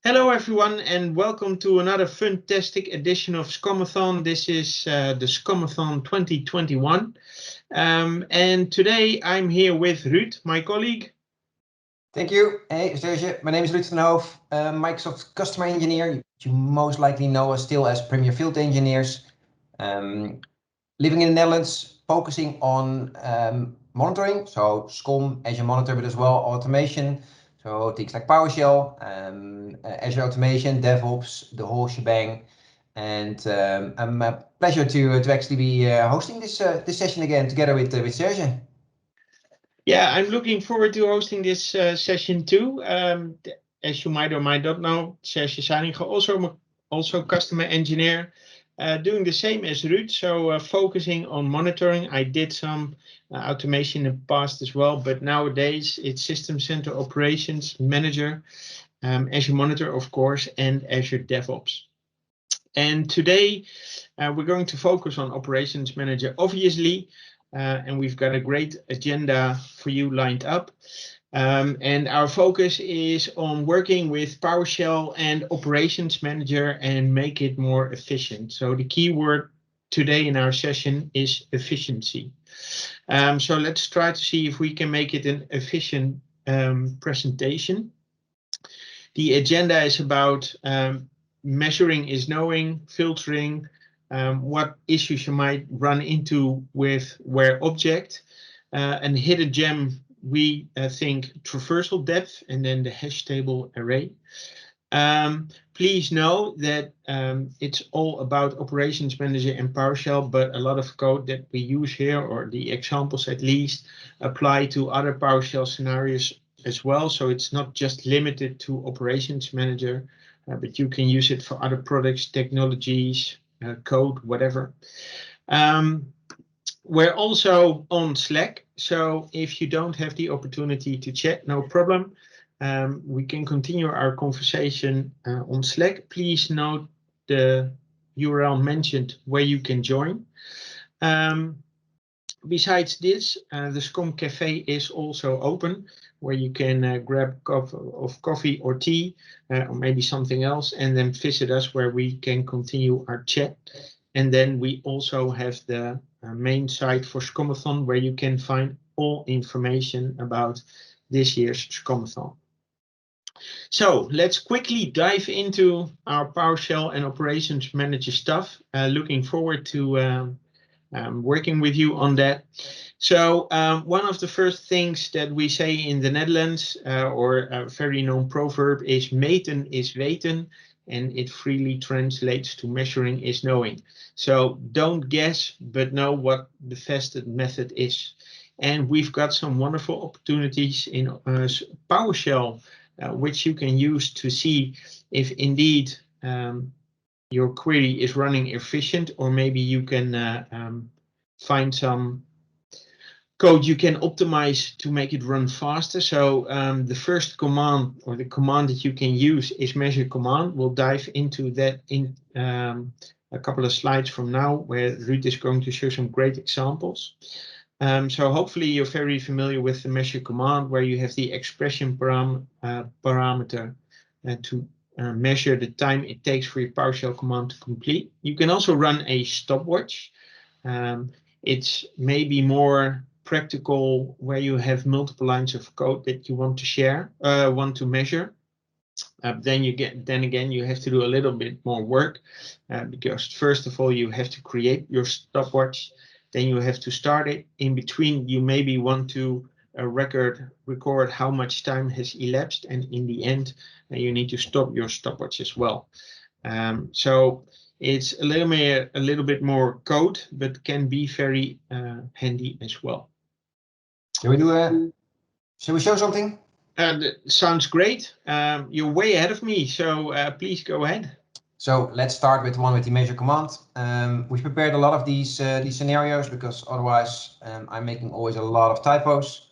Hello everyone and welcome to another fantastic edition of SCOM-a-thon. This is the SCOM-a-thon 2021 and today I'm here with Ruud, my colleague. Thank you. Hey Serge, my name is Ruud van Hoof, Microsoft Customer Engineer. You most likely know us still as Premier Field Engineers. Living in the Netherlands, focusing on monitoring, so SCOM, Azure Monitor, but as well automation. So things like Powershell, Azure Automation, DevOps, the whole shebang. And I'm a pleasure to actually be hosting this session again together with Serge. Yeah, I'm looking forward to hosting this session too. As you might or might not know, Serge Saninga, also customer engineer, doing the same as Ruud, so focusing on monitoring. I did some automation in the past as well, but nowadays it's System Center Operations Manager, Azure Monitor, of course, and Azure DevOps. And today we're going to focus on Operations Manager, obviously, and we've got a great agenda for you lined up. And our focus is on working with PowerShell and Operations Manager and make it more efficient. So the key word today in our session is efficiency. So let's try to see if we can make it an efficient presentation. The agenda is about measuring is knowing, filtering, what issues you might run into with where object, and hidden gem, we think traversal depth, and then the hash table array. Please know that it's all about Operations Manager and PowerShell, but a lot of code that we use here, or the examples at least, apply to other PowerShell scenarios as well. So it's not just limited to Operations Manager, but you can use it for other products, technologies, code, whatever. We're also on Slack, so if you don't have the opportunity to chat, no problem. We can continue our conversation on Slack. Please note the URL mentioned where you can join. Besides this, the SCOM Cafe is also open, where you can grab a cup of coffee or tea, or maybe something else, and then visit us where we can continue our chat. And then we also have the main site for SCOM-a-thon, where you can find all information about this year's SCOM-a-thon. So let's quickly dive into our PowerShell and Operations Manager stuff. Looking forward to working with you on that. So one of the first things that we say in the Netherlands, or a very known proverb, is meten is weten, and it freely translates to measuring is knowing. So don't guess, but know what the fastest method is. And we've got some wonderful opportunities in PowerShell, which you can use to see if indeed your query is running efficient, or maybe you can find some code you can optimize to make it run faster. So the first command, or the command that you can use, is measure command. We'll dive into that in a couple of slides from now, where Ruud is going to show some great examples. So hopefully you're very familiar with the measure command, where you have the expression parameter to measure the time it takes for your PowerShell command to complete. You can also run a stopwatch. It's maybe more practical where you have multiple lines of code that you want to share, want to measure. Then again, you have to do a little bit more work, because first of all, you have to create your stopwatch. Then you have to start it. In between, you maybe want to record how much time has elapsed, and in the end, you need to stop your stopwatch as well. So it's a little bit more code, but can be very handy as well. Shall we show something? Sounds great. You're way ahead of me, so please go ahead. So let's start with the one with the measure command. We've prepared a lot of these scenarios, because otherwise I'm making always a lot of typos.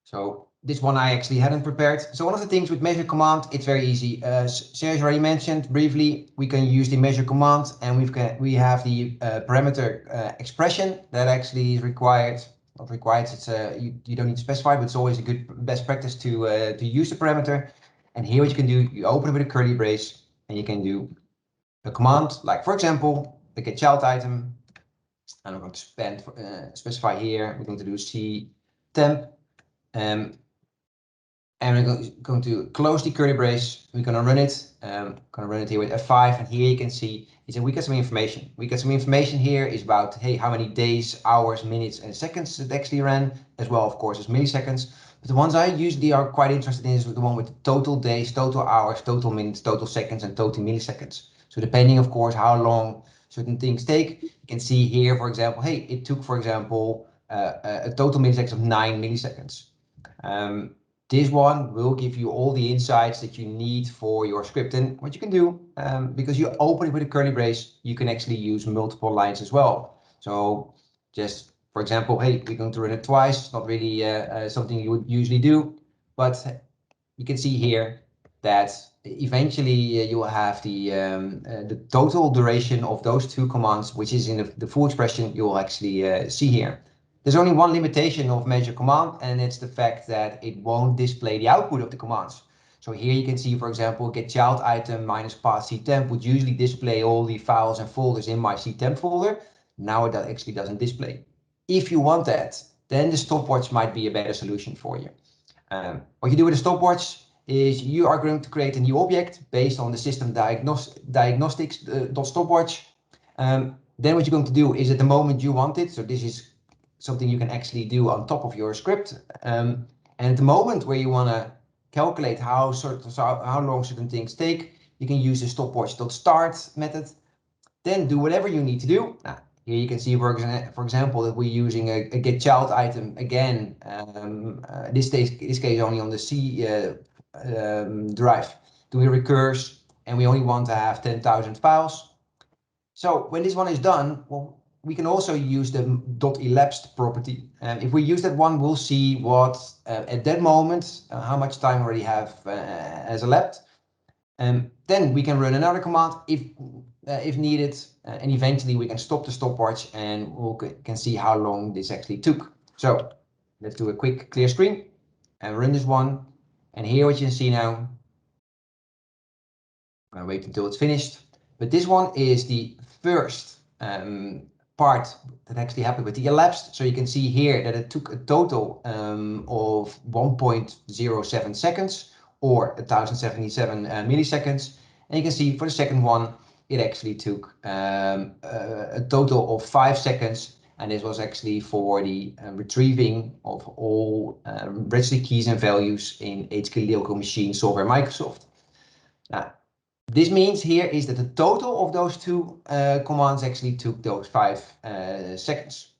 So this one I actually hadn't prepared. So one of the things with measure command, it's very easy. As Serge already mentioned briefly, we can use the measure command, and we have the parameter expression that actually is required. Not required, it's you don't need to specify, but it's always a good best practice to use the parameter. And here what you can do, you open it with a curly brace and you can do a command like, for example, the get child item. And I'm going to specify here, we're going to do C temp. And we're going to close the curly brace. We're going to run it. Going to run it here with F5. And here you can see, we get some information. We get some information here is about, hey, how many days, hours, minutes, and seconds it actually ran, as well, of course, as milliseconds. But the ones I usually are quite interested in is the one with the total days, total hours, total minutes, total seconds, and total milliseconds. So depending, of course, how long certain things take, you can see here, for example, hey, it took, for example, a total milliseconds of 9 milliseconds. This one will give you all the insights that you need for your script. And what you can do, because you open it with a curly brace, you can actually use multiple lines as well. So just, for example, hey, we're going to run it twice. It's not really something you would usually do, but you can see here that eventually you will have the total duration of those two commands, which is in the full expression you will actually see here. There's only one limitation of measure command, and it's the fact that it won't display the output of the commands. So here you can see, for example, get child item minus path ctemp would usually display all the files and folders in my ctemp folder. Now it actually doesn't display. If you want that, then the stopwatch might be a better solution for you. What you do with a stopwatch is you are going to create a new object based on the system diagnostics.stopwatch. Then what you're going to do is at the moment you want it, so this is something you can actually do on top of your script. And at the moment where you want to calculate how long certain things take, you can use the stopwatch.start method. Then do whatever you need to do. Now, here you can see, for example, that we're using a get child item again. This case only on the C drive. Do we recurse? And we only want to have 10,000 files. So when this one is done, well, we can also use the .elapsed property. And if we use that one, we'll see what at that moment, how much time already has elapsed. And then we can run another command if needed, and eventually we can stop the stopwatch and we can see how long this actually took. So let's do a quick clear screen and run this one. And here what you can see now, I'm gonna wait until it's finished. But this one is the first part that actually happened with the elapsed. So you can see here that it took a total of 1.07 seconds or 1077 milliseconds. And you can see for the second one, it actually took a total of 5 seconds. And this was actually for the retrieving of all registry keys and values in HK local machine software Microsoft. Now, this means here is that the total of those two commands actually took those 5 seconds.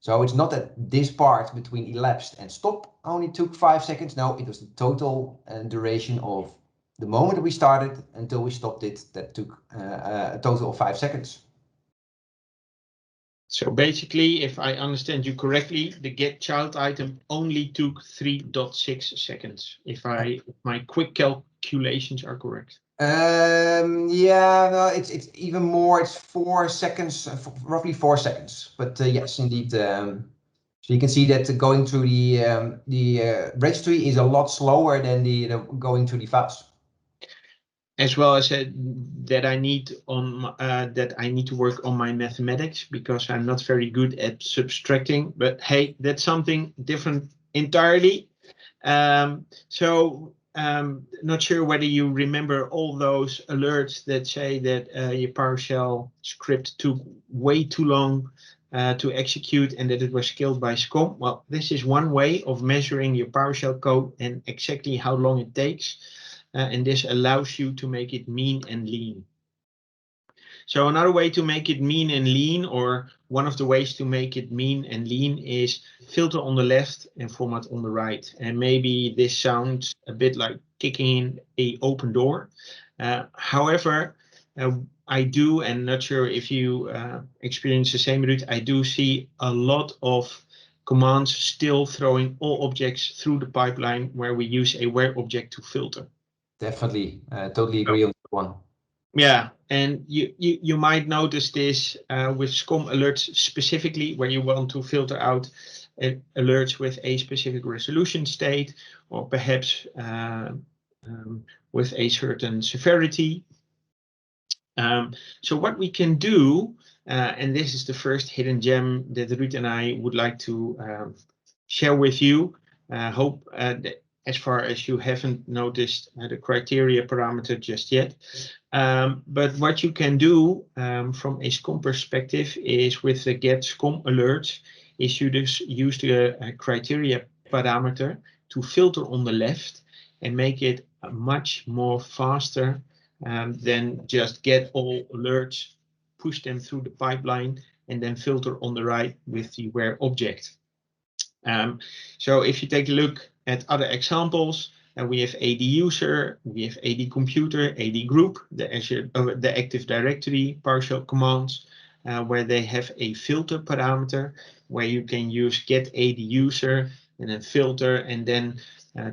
So it's not that this part between elapsed and stop only took 5 seconds. No, it was the total duration of the moment that we started until we stopped it that took a total of 5 seconds. So basically, if I understand you correctly, the get child item only took 3.6 seconds, if my quick calculations are correct. Yeah, no, it's even more. It's 4 seconds, roughly 4 seconds. But yes, indeed. So you can see that going through the registry is a lot slower than the going through the files. As well as that I need to work on my mathematics because I'm not very good at subtracting. But hey, that's something different entirely. Not sure whether you remember all those alerts that say that your PowerShell script took way too long to execute and that it was killed by SCOM. Well, this is one way of measuring your PowerShell code and exactly how long it takes. And this allows you to make it mean and lean. So another way to make it mean and lean, or one of the ways to make it mean and lean, is filter on the left and format on the right. And maybe this sounds a bit like kicking in an open door. However, I do, and not sure if you experience the same, Ruud, I do see a lot of commands still throwing all objects through the pipeline where we use a where object to filter. Definitely, totally agree on that one. Yeah, and you might notice this with SCOM alerts specifically, where you want to filter out alerts with a specific resolution state, or perhaps with a certain severity. So what we can do, and this is the first hidden gem that Ruud and I would like to share with you. Hope that as far as you haven't noticed the criteria parameter just yet. But what you can do from a SCOM perspective is with the get SCOM alerts, is you just use the criteria parameter to filter on the left and make it much more faster than just get all alerts, push them through the pipeline, and then filter on the right with the where object. So if you take a look at other examples, we have AD user, we have AD computer, AD group, the Active Directory PowerShell commands, where they have a filter parameter where you can use get AD user and then filter and then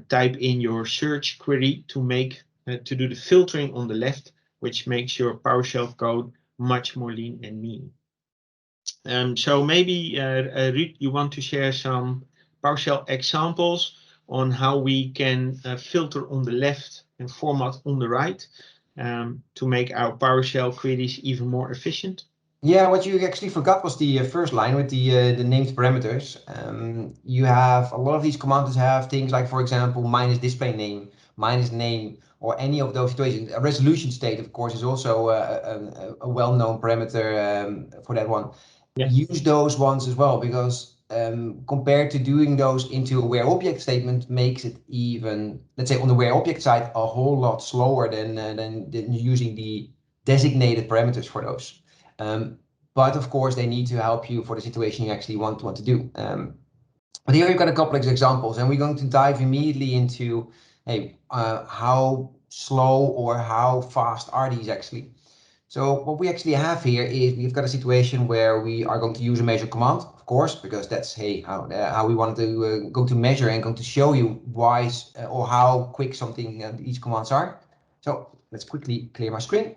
type in your search query to make to do the filtering on the left, which makes your PowerShell code much more lean and mean. So maybe Ruud, you want to share some PowerShell examples on how we can filter on the left and format on the right to make our PowerShell queries even more efficient? Yeah, what you actually forgot was the first line with the named parameters. You have a lot of these commands have things like, for example, minus display name, minus name, or any of those situations. A resolution state, of course, is also a well-known parameter for that one. Yeah. Use those ones as well, because compared to doing those into a where object statement makes it even, let's say on the where object side, a whole lot slower than using the designated parameters for those. But of course, they need to help you for the situation you actually want to do. But here we've got a couple of examples, and we're going to dive immediately into, hey, how slow or how fast are these actually? So what we actually have here is we've got a situation where we are going to use a measure command, of course, because that's how we want to go to measure and going to show you why or how quick something these commands are. So let's quickly clear my screen.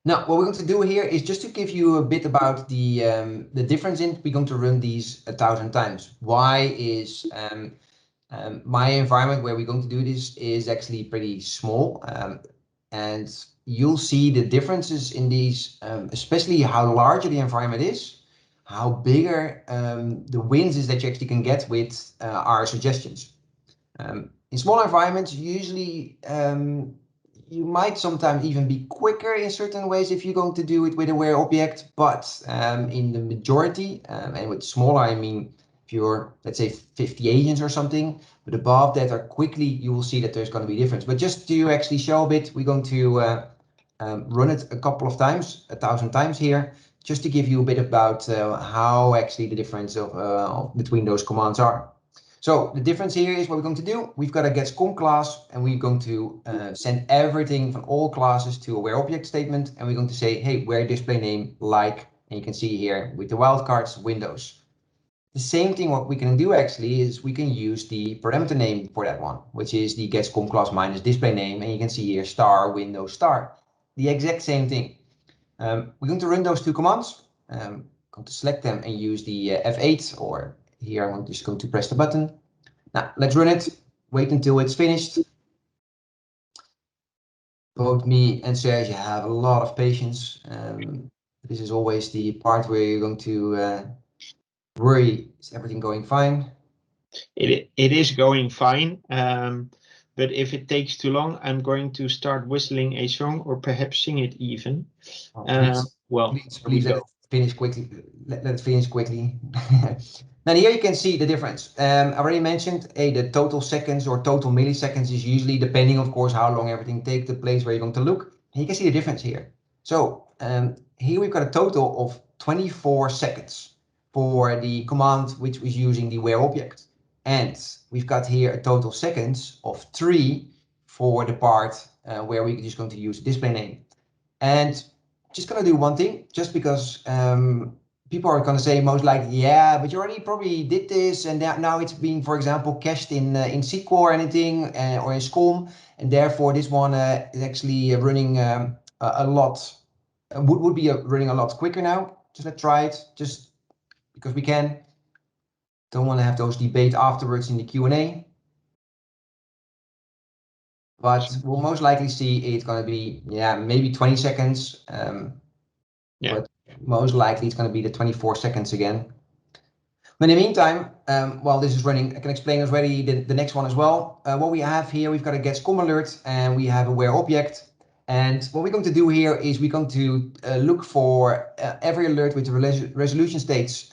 Now, what we're going to do here is just to give you a bit about the difference in we're going to run these 1,000 times. Why is my environment where we're going to do this is actually pretty small, and you'll see the differences in these, especially how larger the environment is, how bigger the wins is that you actually can get with our suggestions. In small environments, usually you might sometimes even be quicker in certain ways if you're going to do it with a where object, but in the majority, and with smaller, I mean, if you're, let's say, 50 agents or something, but above that or quickly, you will see that there's going to be a difference. But just to actually show a bit, we're going to run it a couple of times, 1,000 times here, just to give you a bit about how actually the difference between those commands are. So the difference here is what we're going to do. We've got a get SCOM class, and we're going to send everything from all classes to a where object statement. And we're going to say, hey, where display name like, and you can see here with the wildcards Windows. The same thing what we can do actually is we can use the parameter name for that one, which is the get SCOM class minus display name. And you can see here star Windows star, the exact same thing. We're going to run those two commands. Going to select them and use the F8, or here I'm just going to press the button. Now let's run it, wait until it's finished. Both me and Serge have a lot of patience. This is always the part where you're going to worry, is everything going fine? It is going fine, but if it takes too long, I'm going to start whistling a song or perhaps sing it even. Please let it finish quickly. Let it finish quickly. Now here you can see the difference. I already mentioned the total seconds or total milliseconds is usually depending, of course, how long everything takes, the place where you're going to look. And you can see the difference here. So here we've got a total of 24 seconds for the command which was using the where object. And we've got here a total seconds of 3 for the part where we're just going to use display name. And just going to do one thing, just because people are going to say most likely, yeah, but you already probably did this, and now it's being, for example, cached in SQL or anything, or in SCOM, and therefore this one is actually running a lot, would be running a lot quicker now. Just let's try it, just because we can. Don't want to have those debate afterwards in the Q&A. but we'll most likely see it's going to be, yeah, maybe 20 seconds. But most likely it's going to be the 24 seconds again. But in the meantime, while this is running, I can explain already the next one as well. What we have here, we've got a get SCOM alert and we have a where object. And what we're going to do here is we're going to look for every alert with the resolution states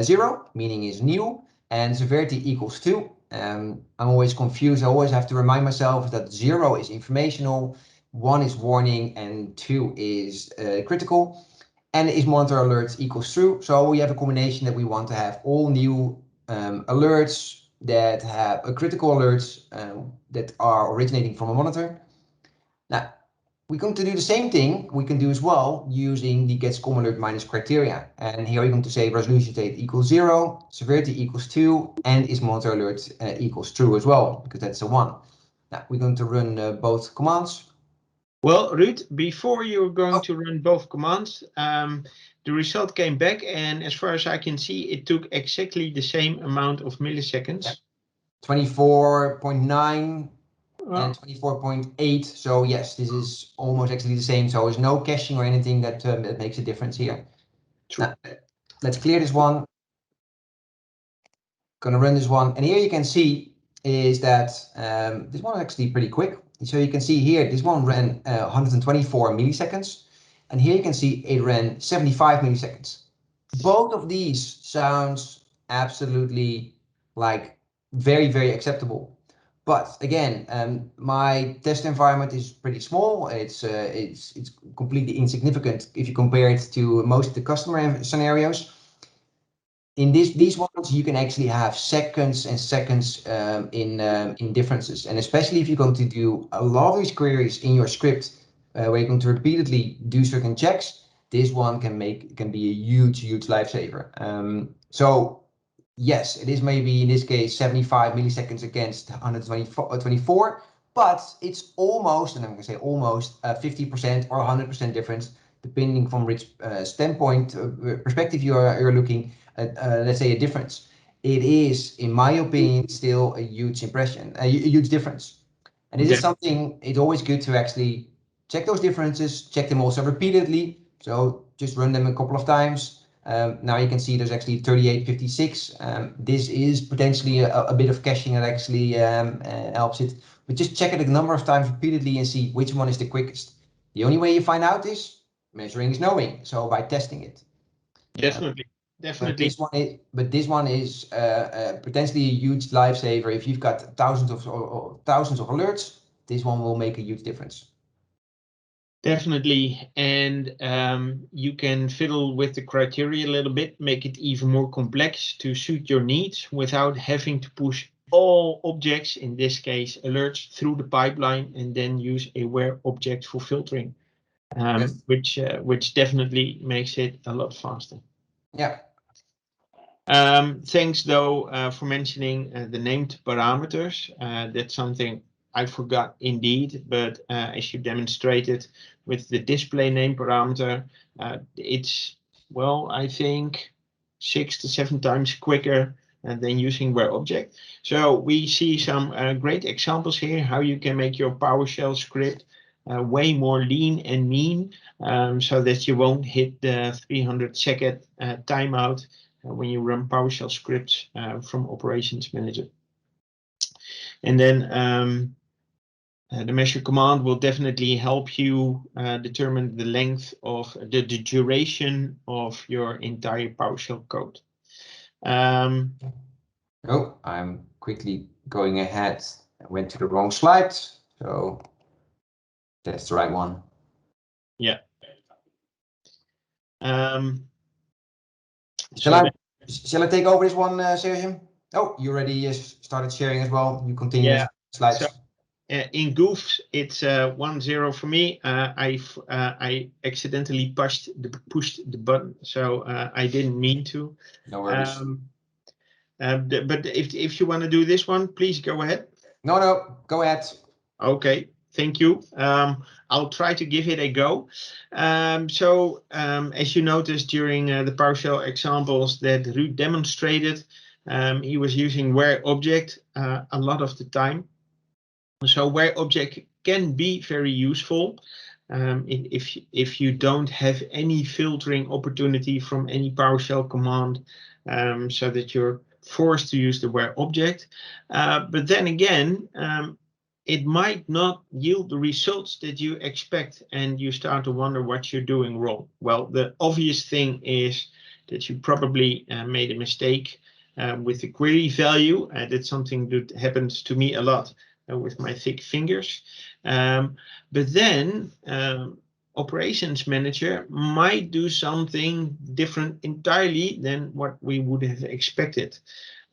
0, meaning is new, and severity equals 2. I'm always confused. I always have to remind myself that 0 is informational, 1 is warning, and 2 is critical. And is monitor alerts equals true. So we have a combination that we want to have all new alerts that have a critical alerts that are originating from a monitor. Now, we're going to do the same thing we can do as well using the get SCOM alert minus criteria. And here we're going to say resolution state equals 0, severity equals 2, and is monitor alert equals true as well, because that's a 1. Now, we're going to run both commands. Well, Ruud, before you're going to run both commands, the result came back, and as far as I can see, it took exactly the same amount of milliseconds. Yeah. 24.9 and 24.8. So yes, this is almost actually the same. So there's no caching or anything that makes a difference here. Now, let's clear this one. Gonna run this one, and here you can see is that this one is actually pretty quick. So you can see here, this one ran 124 milliseconds, and here you can see it ran 75 milliseconds. Both of these sounds absolutely like very, very acceptable. But again, my test environment is pretty small. It's completely insignificant if you compare it to most of the customer scenarios. In these ones, you can actually have seconds and seconds in differences, and especially if you're going to do a lot of these queries in your script, where you're going to repeatedly do certain checks. This one can be a huge lifesaver. So yes, it is maybe in this case 75 milliseconds against 124, but it's almost, and I'm going to say almost 50% or 100% difference, depending from which standpoint perspective you're looking. Let's say a difference. It is, in my opinion, still a huge impression, a huge difference. And this is something, it's always good to actually check those differences, check them also repeatedly. So just run them a couple of times. Now you can see there's actually 3856. This is potentially a bit of caching that actually helps it. But just check it a number of times repeatedly and see which one is the quickest. The only way you find out is measuring is knowing. So by testing it. Definitely. But this one is potentially a huge lifesaver. If you've got thousands of alerts, this one will make a huge difference. Definitely, and you can fiddle with the criteria a little bit, make it even more complex to suit your needs without having to push all objects, in this case alerts, through the pipeline and then use a where object for filtering, Yes. which definitely makes it a lot faster. Yeah. Thanks though for mentioning the named parameters. That's something I forgot indeed, but as you demonstrated with the display name parameter, it's, well, I think 6 to 7 times quicker than using where object. So we see some great examples here how you can make your PowerShell script way more lean and mean, so that you won't hit the 300-second timeout when you run PowerShell scripts from Operations Manager. And then the measure command will definitely help you determine the length of the duration of your entire PowerShell code. Oh, I'm quickly going ahead. I went to the wrong slide, so that's the right one. Yeah. Shall I take over this one, Serge? Oh, you already started sharing as well. You continue with slides. So, in Goofs, it's 1-0 for me. I accidentally pushed the button, so I didn't mean to. No worries. But if you want to do this one, please go ahead. No, go ahead. Okay, thank you. I'll try to give it a go. As you noticed during the PowerShell examples that Ruud demonstrated, he was using where object a lot of the time. So where object can be very useful if you don't have any filtering opportunity from any PowerShell command, so that you're forced to use the where object. But then again, it might not yield the results that you expect, and you start to wonder what you're doing wrong. Well, the obvious thing is that you probably made a mistake with the query value. That's something that happens to me a lot with my thick fingers. But then operations manager might do something different entirely than what we would have expected.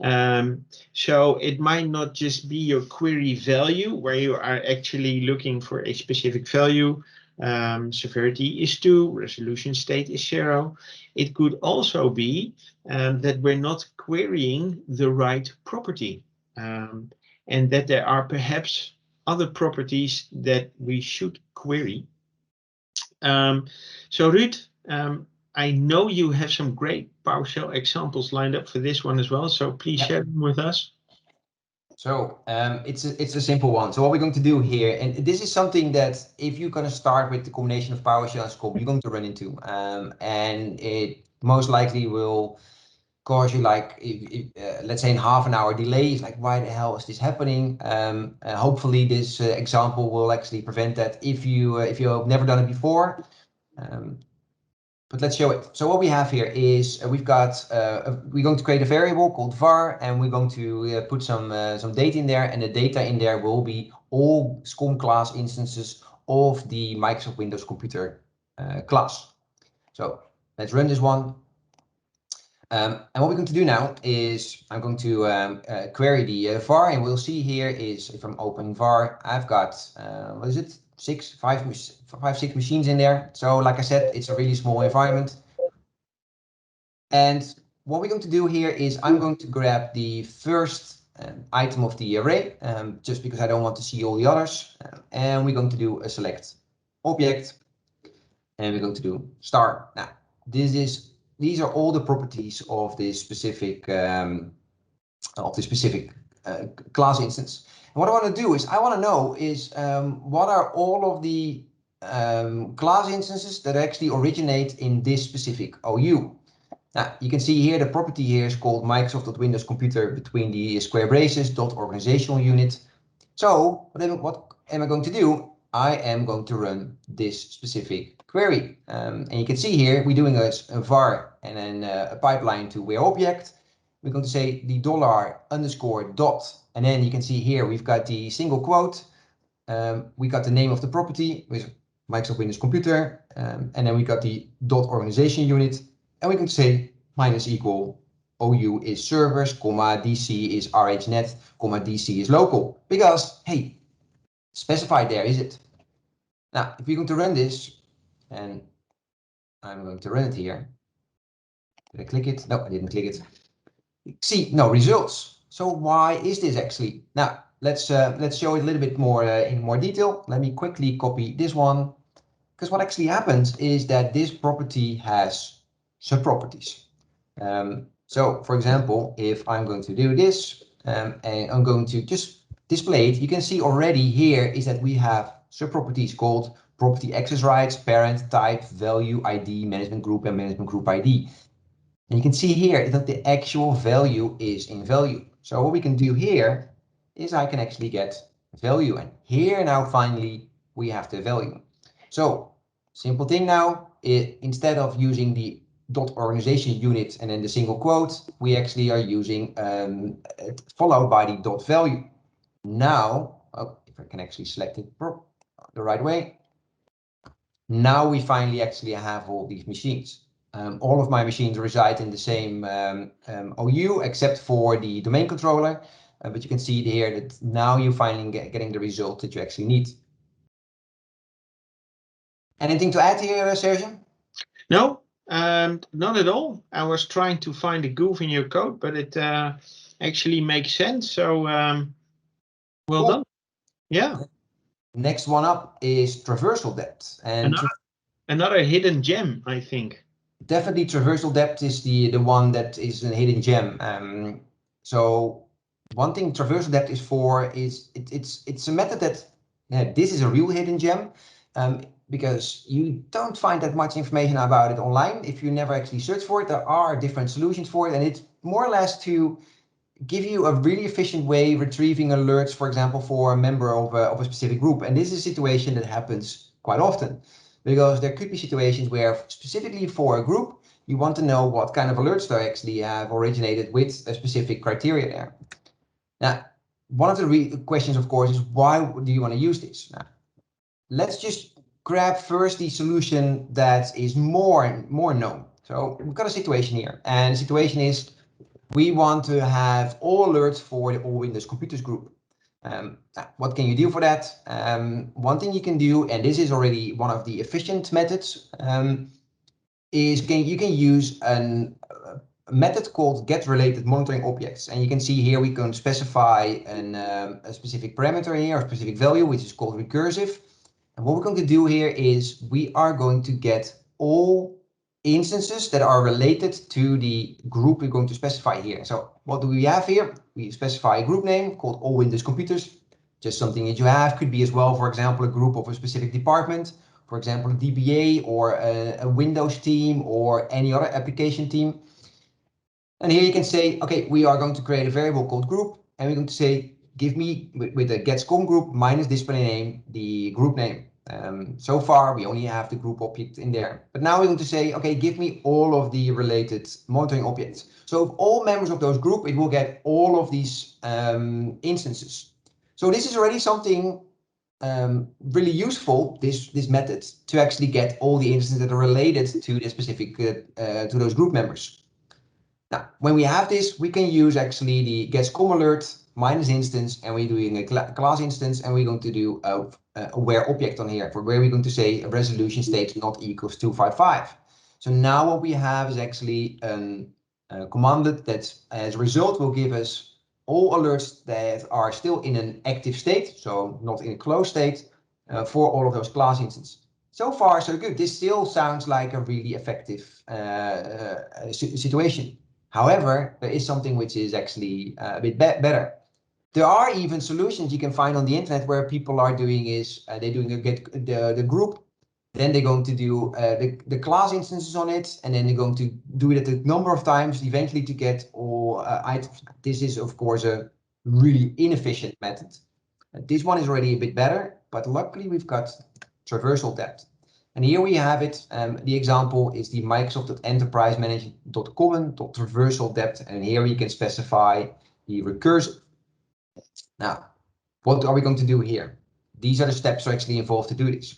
So it might not just be your query value where you are actually looking for a specific value. Severity is 2, resolution state is 0. It could also be that we're not querying the right property, and that there are perhaps other properties that we should query. So Ruud, I know you have some great PowerShell examples lined up for this one as well, so please share them with us. So it's a simple one. So what we're going to do here, and this is something that if you're going to start with the combination of PowerShell and SCOM, you're going to run into, and it most likely will cause you like, let's say in half an hour delay. It's like, why the hell is this happening? Hopefully this example will actually prevent that if you have never done it before. But let's show it. So what we have here is we're going to create a variable called var, and we're going to put some data in there, and the data in there will be all SCOM class instances of the Microsoft Windows Computer class. So let's run this one. And what we're going to do now is I'm going to query the var, and we'll see here is if I'm opening var, I've got, what is it? 6 machines in there. So like I said, it's a really small environment. And what we're going to do here is I'm going to grab the first item of the array, just because I don't want to see all the others. And we're going to do a select object, and we're going to do star. Now, these are all the properties of this specific class instance. And what I want to do is I want to know is what are all of the class instances that actually originate in this specific OU. Now you can see here the property here is called Microsoft.Windows Computer between the square braces .organizational unit. So what am I going to do? I am going to run this specific query. And you can see here we're doing a var and then a pipeline to where object. We're going to say the $_ and then you can see here we've got the single quote. We got the name of the property with Microsoft Windows Computer, and then we got the .organization unit, and we can say minus equal OU is servers, comma DC is RHnet, comma DC is local, because hey, specified there, is it? Now, if we're going to run this, and I'm going to run it here. Did I click it? No, I didn't click it. See, no results. So why is this actually? Now, let's show it a little bit more in more detail. Let me quickly copy this one, because what actually happens is that this property has subproperties. So, for example, if I'm going to do this and I'm going to just display it, you can see already here is that we have subproperties called property access rights, parent, type, value, ID, management group, and management group ID. And you can see here that the actual value is in value. So what we can do here is I can actually get value. And here now finally we have the value. So simple thing now, instead of using the .organization unit and then the single quote, we actually are using followed by the .value. Now, if I can actually select it the right way. Now we finally actually have all these machines. All of my machines reside in the same OU except for the domain controller, but you can see here that now you're finally getting the result that you actually need. Anything to add here, Serge? No, not at all. I was trying to find a goof in your code, but it actually makes sense. So well cool. Done. Yeah. Next one up is traversal depth, and another hidden gem, I think. Definitely traversal depth is the one that is a hidden gem. So One thing traversal depth is for is it's a method that this is a real hidden gem, because you don't find that much information about it online. If you never actually search for it, there are different solutions for it, and it's more or less to give you a really efficient way retrieving alerts, for example, for a member of a specific group. And this is a situation that happens quite often, because there could be situations where specifically for a group, you want to know what kind of alerts they actually have originated with a specific criteria there. Now, one of the questions, of course, is why do you want to use this? Now, let's just grab first the solution that is more known. So we've got a situation here, and the situation is we want to have all alerts for the All Windows Computers group. What can you do for that? One thing you can do, and this is already one of the efficient methods, is you can use a method called get-related monitoring objects. And you can see here we can specify a specific parameter here, a specific value, which is called recursive. And what we're going to do here is we are going to get all instances that are related to the group we're going to specify here. So what do we have here? We specify a group name called All Windows Computers, just something that you have. Could be as well, for example, a group of a specific department, for example, a DBA or a Windows team or any other application team. And here you can say, okay, we are going to create a variable called group, and we're going to say, give me with the get SCOM group minus display name, the group name. So far, we only have the group object in there. But now we're going to say, okay, give me all of the related monitoring objects. So of all members of those group, it will get all of these instances. So this is already something really useful, this method, to actually get all the instances that are related to the specific, to those group members. Now, when we have this, we can use actually the get SCOM alert minus instance, and we're doing a class instance, and we're going to do a where object on here, for where we're going to say a resolution state not equals 255. So now what we have is actually a command that as a result will give us all alerts that are still in an active state, so not in a closed state, for all of those class instances. So far, so good. This still sounds like a really effective situation. However, there is something which is actually a bit better. There are even solutions you can find on the internet where people are doing is they're doing a get the group, then they're going to do the class instances on it, and then they're going to do it a number of times eventually to get all items. This is, of course, a really inefficient method. This one is already a bit better, but luckily we've got traversal depth. And here we have it. The example is the Microsoft.enterprise-management.common.traversal depth. And here we can specify the recursive. Now, what are we going to do here? These are the steps actually involved to do this.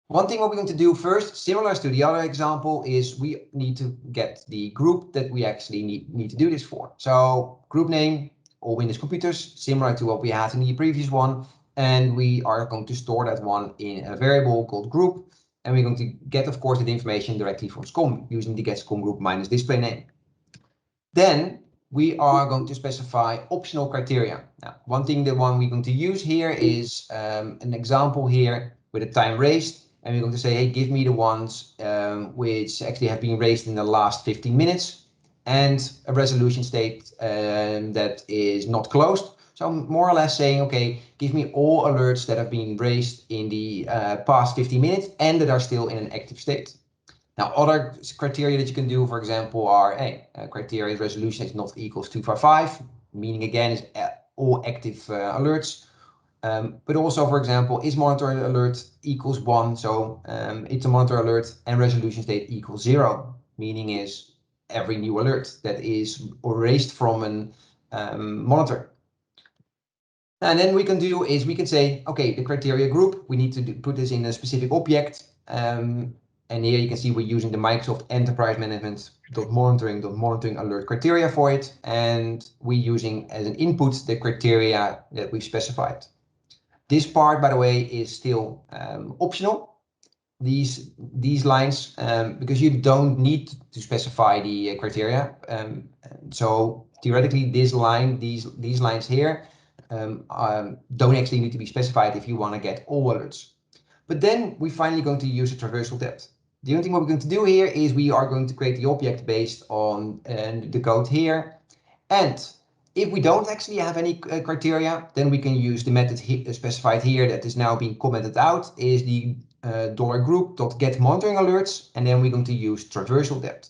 One thing what we're going to do first, similar to the other example, is we need to get the group that we actually need to do this for. So group name, All Windows Computers, similar to what we had in the previous one. And we are going to store that one in a variable called group. And we're going to get, of course, the information directly from SCOM using the get SCOM group minus display name. Then we are going to specify optional criteria. Now, one thing we're going to use here is an example here with a time raised. And we're going to say, hey, give me the ones which actually have been raised in the last 15 minutes and a resolution state that is not closed. So I'm more or less saying, okay, give me all alerts that have been raised in the past 15 minutes and that are still in an active state. Now, other criteria that you can do, for example, are, hey, criteria resolution is not equals 255, meaning again is all active alerts. But also, for example, is monitor alert equals 1, so it's a monitor alert, and resolution state equals 0, meaning is every new alert that is raised from a monitor. And then we can do is we can say, okay, the criteria group, we need to put this in a specific object. And here you can see we're using the Microsoft Enterprise Management.monitoring alert criteria for it. And we're using as an input the criteria that we've specified. This part, by the way, is still optional. These lines, because you don't need to specify the criteria. So theoretically, these lines here don't actually need to be specified if you want to get all alerts. But then we're finally going to use a traversal depth. The only thing what we're going to do here is we are going to create the object based on the code here. And If we don't actually have any criteria, then we can use the method specified here that is now being commented out, is the $group.get monitoring alerts, and then we're going to use traversal depth.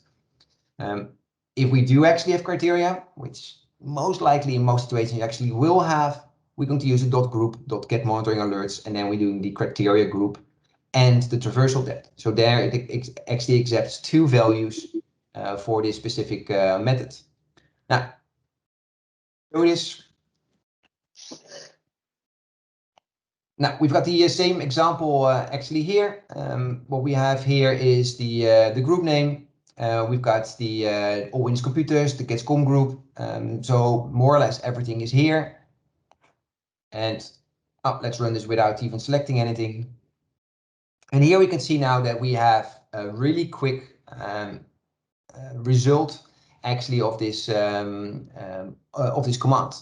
If we do actually have criteria, which most likely in most situations you actually will have, we're going to use a .group.get monitoring alerts, and then we're doing the criteria group and the traversal depth. So there it actually accepts two values for this specific method. Now, show this. Now we've got the same example actually here. What we have here is the group name. We've got the all Windows computers, the SCOM group. So more or less everything is here. And let's run this without even selecting anything. And here we can see now that we have a really quick result actually of this command.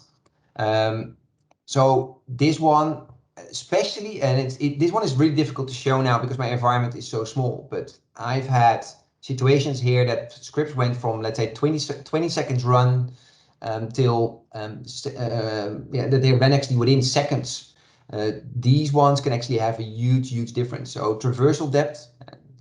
So this one especially, and this one is really difficult to show now because my environment is so small, but I've had situations here that scripts went from, let's say, 20 seconds run till that they ran actually within seconds. These ones can actually have a huge difference. So traversal depth,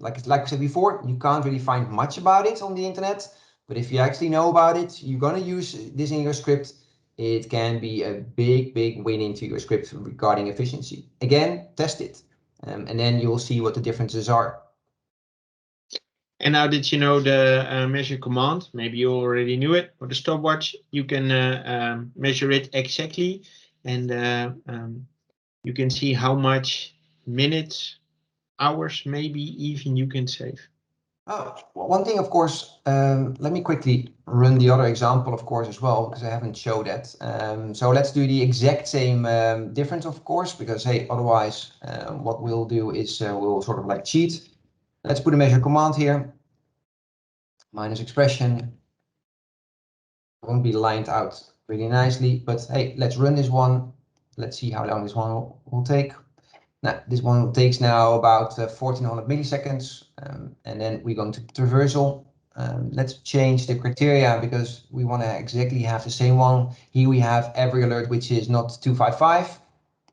like I said before, you can't really find much about it on the internet, but if you actually know about it, you're going to use this in your script. It can be a big win into your script regarding efficiency. Again, test it, and then you'll see what the differences are. And now that you know the measure command, maybe you already knew it, or the stopwatch, you can measure it exactly, and you can see how much minutes, hours, maybe even you can save. Oh, one thing, of course, let me quickly run the other example, of course, as well, because I haven't showed that. So let's do the exact same difference, of course, because, hey, otherwise, what we'll do is we'll sort of like cheat. Let's put a measure command here, minus expression. Won't be lined out really nicely, but hey, let's run this one. Let's see how long this one will take. Now, this one takes now about 1400 milliseconds, and then we're going to traversal. Let's change the criteria because we want to exactly have the same one. Here we have every alert which is not 255.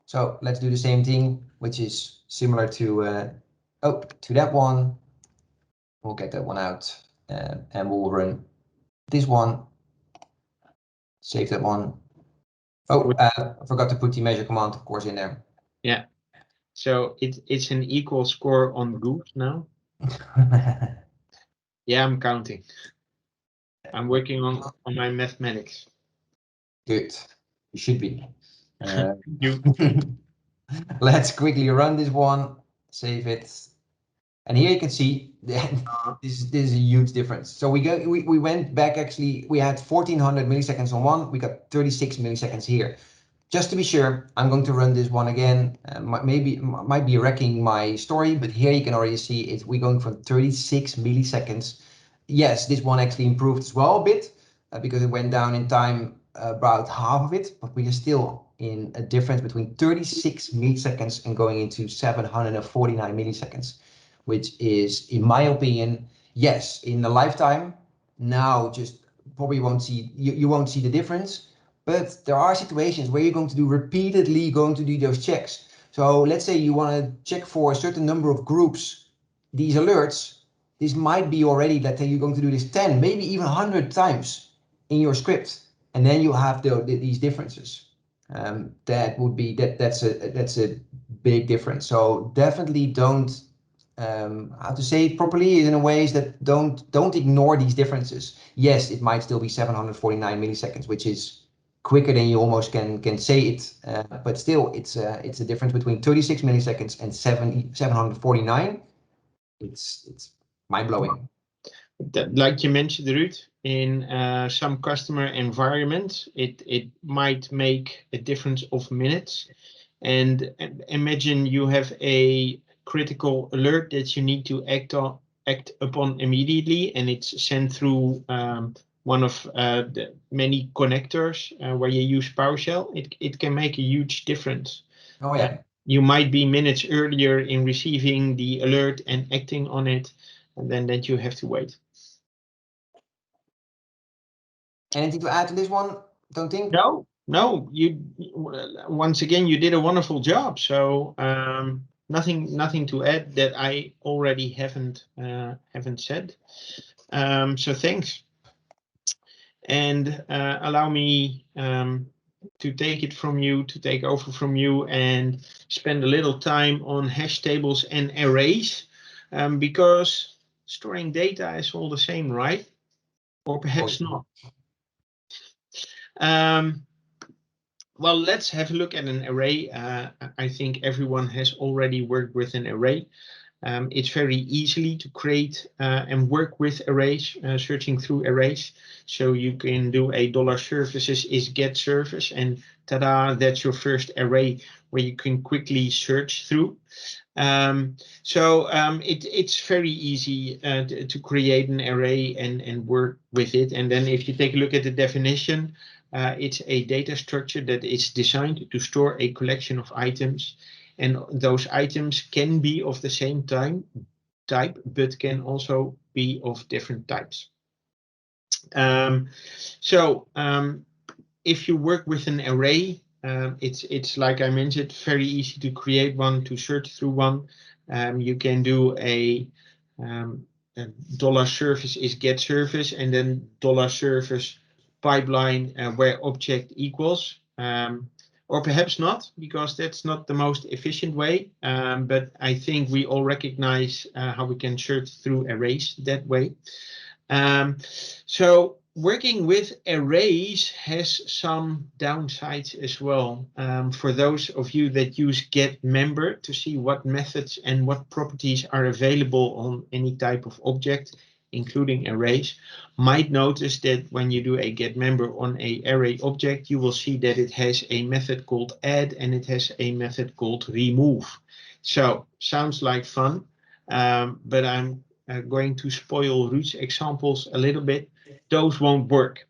So let's do the same thing, which is similar to that one. We'll get that one out, and we'll run this one. Save that one. Oh, I forgot to put the measure command, of course, in there. Yeah. So it's an equal score on Goofs now. Yeah, I'm counting. I'm working on my mathematics. Good. You should be. You. Let's quickly run this one, save it. And here you can see that this is a huge difference. So we went back, actually, we had 1400 milliseconds on one, we got 36 milliseconds here. Just to be sure, I'm going to run this one again. Might be wrecking my story, but here you can already see it. We're going from 36 milliseconds. Yes, this one actually improved as well a bit because it went down in time about half of it, but we are still in a difference between 36 milliseconds and going into 749 milliseconds, which is, in my opinion, yes, in a lifetime, now just probably won't see, you won't see the difference. But there are situations where you're going to do repeatedly those checks. So let's say you want to check for a certain number of groups, these alerts. This might be already, let's say you're going to do this 10, maybe even 100 times in your script, and then you'll have these differences. That's a big difference. So definitely don't, how to say it properly, in a way is that don't ignore these differences. Yes, it might still be 749 milliseconds, which is quicker than you almost can say it, but still it's a difference between 36 milliseconds and 749. It's mind-blowing. Like you mentioned, Ruud, in some customer environments, it might make a difference of minutes. And imagine you have a critical alert that you need to act upon immediately, and it's sent through one of the many connectors where you use PowerShell. It can make a huge difference. Oh yeah. You might be minutes earlier in receiving the alert and acting on it, and then that you have to wait. Anything to add to this one? don't think? No. You once again, you did a wonderful job. So nothing to add that I already haven't said. So thanks, and allow me to take over from you, and spend a little time on hash tables and arrays, because storing data is all the same, right? Or perhaps not. Well, let's have a look at an array. I think everyone has already worked with an array. It's very easily to create and work with arrays, searching through arrays. So you can do a $services is get service, and ta-da, that's your first array where you can quickly search through. It's very easy to create an array and work with it. And then if you take a look at the definition, it's a data structure that is designed to store a collection of items. And those items can be of the same type, but can also be of different types. If you work with an array, it's like I mentioned, very easy to create one, to search through one. You can do a $service is get service, and then $service pipeline where object equals. Or perhaps not, because that's not the most efficient way. But I think we all recognize how we can search through arrays that way. So working with arrays has some downsides as well. For those of you that use getMember to see what methods and what properties are available on any type of object, including arrays, might notice that when you do a getMember on a array object, you will see that it has a method called add and it has a method called remove. So sounds like fun, but I'm going to spoil Ruud's examples a little bit. Those won't work.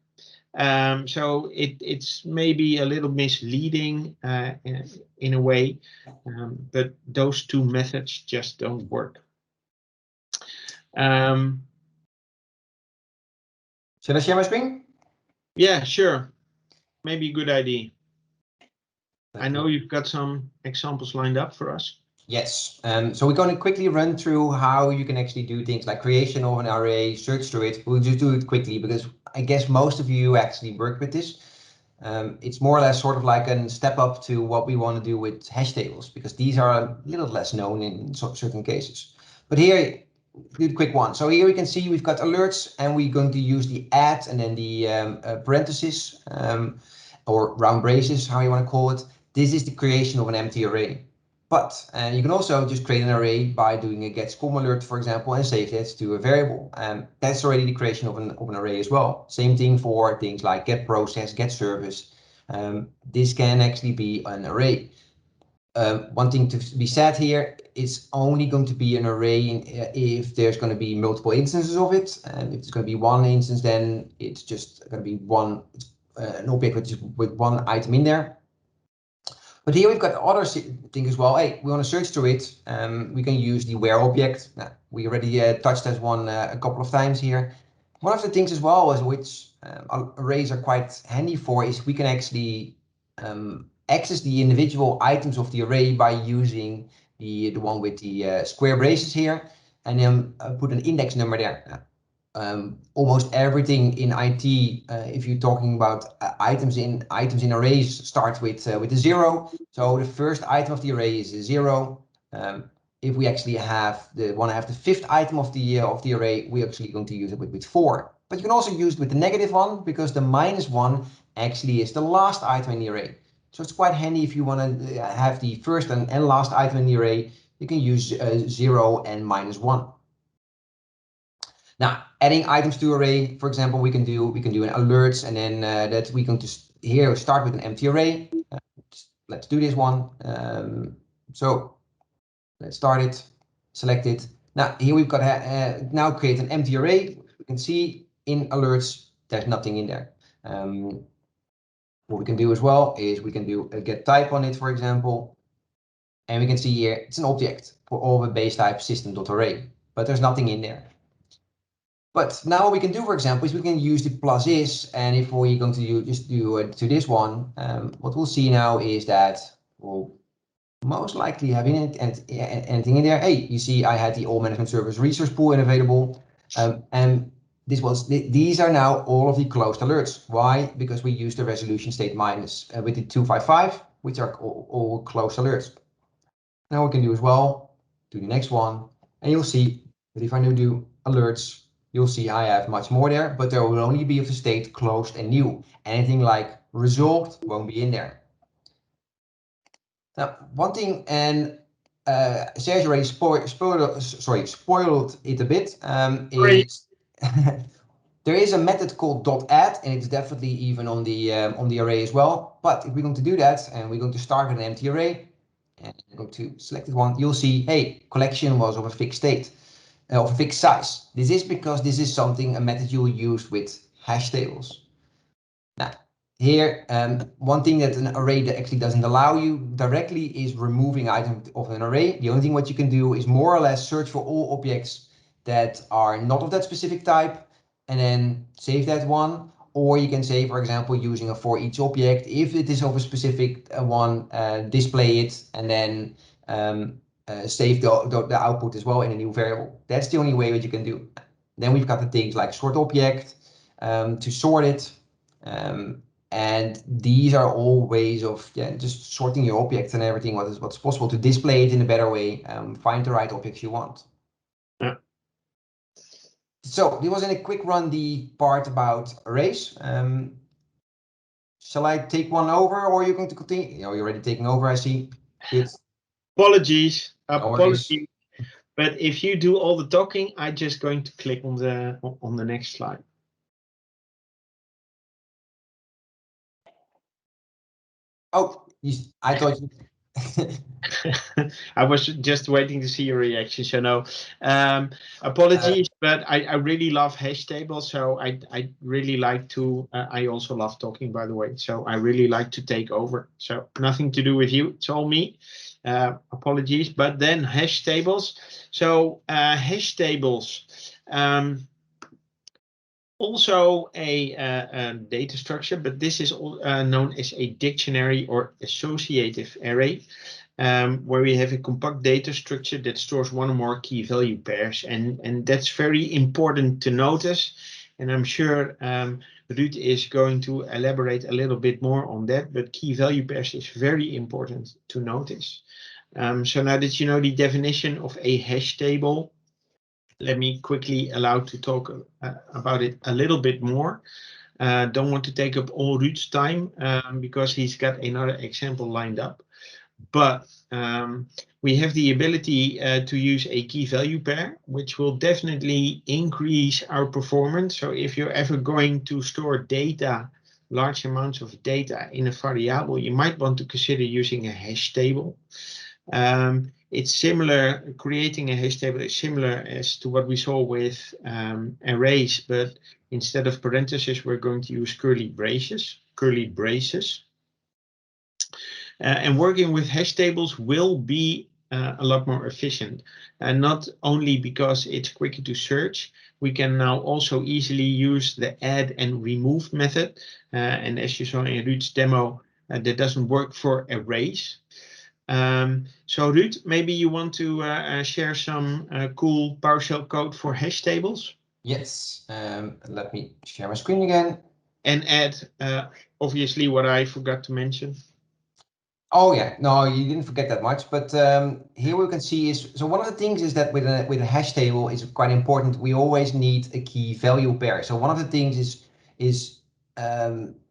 So it's maybe a little misleading in a way, but those two methods just don't work. Should I share my screen? Yeah, sure. Maybe a good idea. I know you've got some examples lined up for us. Yes, so we're going to quickly run through how you can actually do things like creation of an array, search through it. We'll just do it quickly because I guess most of you actually work with this. It's more or less sort of like a step up to what we want to do with hash tables, because these are a little less known in certain cases. But here, do the quick one. So here we can see we've got alerts, and we're going to use the add and then the parentheses or round braces, how you want to call it. This is the creation of an empty array. But you can also just create an array by doing a get SCOM alert, for example, and save that to a variable. And that's already the creation of an array as well. Same thing for things like get process, get service. This can actually be an array. One thing to be said here, it's only going to be an array if there's going to be multiple instances of it. And if it's going to be one instance, then it's just going to be one an object with one item in there. But here we've got other things as well. Hey, we want to search through it. We can use the where object. Now, we already touched that one a couple of times here. One of the things as well, which arrays are quite handy for, is we can actually access the individual items of the array by using the one with the square braces here, and then put an index number there. Almost everything in IT, if you're talking about items in arrays, starts with a 0. So the first item of the array is a 0. If we actually want to have the fifth item of the array, we're actually going to use it with 4. But you can also use it with the negative one, because the -1 actually is the last item in the array. So it's quite handy if you want to have the first and last item in the array. You can use 0 and -1. Now, adding items to array, for example, we can do an alerts, and then that we can just here start with an empty array. Let's do this one. So let's start it, select it. Now here we've got now create an empty array. We can see in alerts there's nothing in there. What we can do as well is we can do a get type on it, for example, and we can see here it's an object for all the base type system.array, but there's nothing in there. But now what we can do, for example, is we can use the plus is, and if we're going to just do it to this one, what we'll see now is that we'll most likely have anything in there. Hey, you see I had the all management service resource pool available, and these are now all of the closed alerts. Why? Because we use the resolution state minus with the 255, which are all closed alerts. Now we can do as well, do the next one, and you'll see that if I now do alerts, you'll see I have much more there, but there will only be of the state closed and new. Anything like resolved won't be in there. Now, one thing, and Serge already spoiled it a bit, is there is a method called .add, and it's definitely even on the array as well. But if we're going to do that, and we're going to start with an empty array, and I'm going to select one, you'll see, hey, collection was of a fixed state, of a fixed size. This is because this is a method you'll use with hash tables. Now, here, one thing that an array that actually doesn't allow you directly is removing items of an array. The only thing what you can do is more or less search for all objects that are not of that specific type, and then save that one. Or you can say, for example, using a for each object, if it is of a specific one, display it, and then save the output as well in a new variable. That's the only way that you can do. Then we've got the things like sort object to sort it. And these are all ways of just sorting your objects and everything, what's possible to display it in a better way, find the right objects you want. Yeah. So this was in a quick run the part about arrays. Shall I take one over, or are you going to continue? You're already taking over, I see. Good. Apologies. No worries. But if you do all the talking, I'm just going to click on the next slide. Oh, I thought you... I was just waiting to see your reaction. So no, apologies, but I really love hash tables. So I really like to. I also love talking, by the way. So I really like to take over. So nothing to do with you. It's all me. Apologies. But then hash tables. So hash tables. Also a data structure, but this is known as a dictionary or associative array, where we have a compact data structure that stores one or more key value pairs, and that's very important to notice. And I'm sure Ruud is going to elaborate a little bit more on that, but key value pairs is very important to notice. So now that you know the definition of a hash table, let me quickly allow to talk about it a little bit more. Don't want to take up all Ruud's time because he's got another example lined up. But we have the ability to use a key value pair, which will definitely increase our performance. So if you're ever going to store data, large amounts of data in a variable, you might want to consider using a hash table. It's similar, creating a hash table is similar as to what we saw with arrays, but instead of parentheses, we're going to use curly braces. And working with hash tables will be a lot more efficient. And not only because it's quicker to search, we can now also easily use the add and remove method. And as you saw in Ruud's demo, that doesn't work for arrays. So Ruud, maybe you want to share some cool PowerShell code for hash tables? Yes, let me share my screen again. And add, obviously, what I forgot to mention. Oh yeah, no, you didn't forget that much, but here we can see is, so one of the things is that with a hash table is quite important. We always need a key value pair. So one of the things is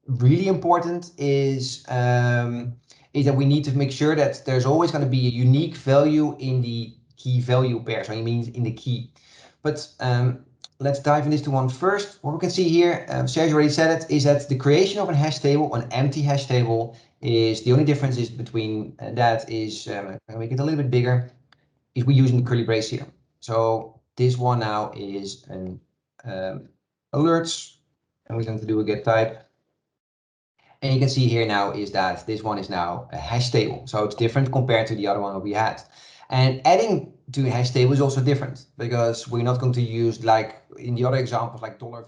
really important is that we need to make sure that there's always going to be a unique value in the key value pair. So it means in the key. But let's dive into this one first. What we can see here, Serge already said it, is that the creation of a hash table, an empty hash table, is the only difference is between that is, I'll make it a little bit bigger, is we're using the curly brace here. So this one now is an alerts, and we're going to do a get type. And you can see here now is that this one is now a hash table. So it's different compared to the other one that we had. And adding to a hash table is also different because we're not going to use, like in the other examples, like $var